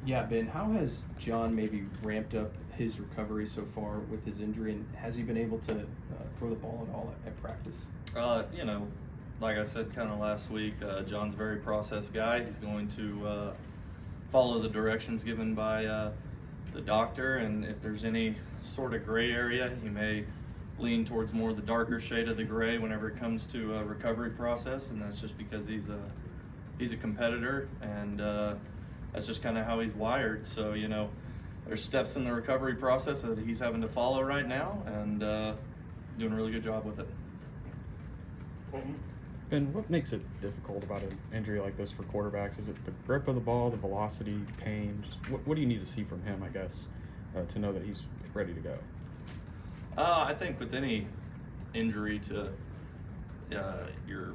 Yeah, Ben, how has John maybe ramped up his recovery so far with his injury, and has he been able to throw the ball at all at practice? You know, like I said kind of last week, John's a very process guy. He's going to follow the directions given by the doctor, and if there's any sort of gray area, he may lean towards more of the darker shade of the gray whenever it comes to recovery process, and that's just because he's a competitor, and that's just kind of how he's wired. So, you know, there's steps in the recovery process that he's having to follow right now, and doing a really good job with it. Ben, what makes it difficult about an injury like this for quarterbacks? Is it the grip of the ball, the velocity, pain? Just what do you need to see from him, I guess, to know that he's ready to go? I think with any injury to your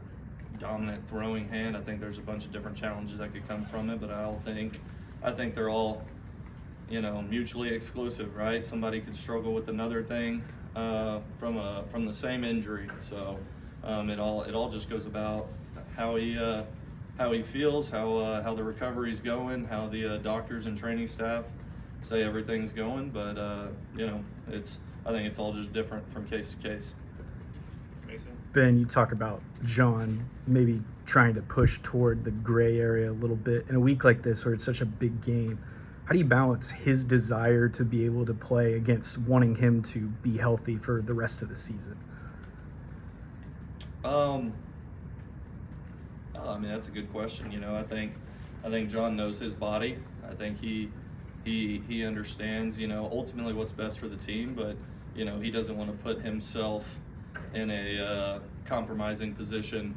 dominant throwing hand, I think there's a bunch of different challenges that could come from it, but I think they're all, you know, mutually exclusive, right? Somebody could struggle with another thing from the same injury. So it all just goes about how he feels, how the recovery's going, how the doctors and training staff say everything's going. But you know, I think it's all just different from case to case. Mason? Ben, you talk about John maybe trying to push toward the gray area a little bit in a week like this where it's such a big game. How do you balance his desire to be able to play against wanting him to be healthy for the rest of the season? I mean, that's a good question. You know, I think John knows his body. I think he understands, you know, ultimately what's best for the team, but, you know, he doesn't want to put himself in a compromising position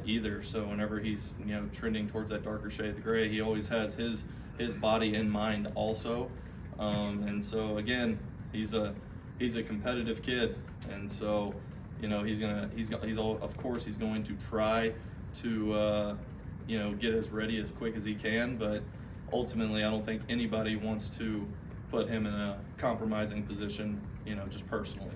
either. So whenever he's, you know, trending towards that darker shade of the gray, he always has his body in mind also. And so again, he's a competitive kid, and so, you know, of course he's going to try to you know, get as ready as quick as he can, but ultimately I don't think anybody wants to put him in a compromising position, you know, just personally.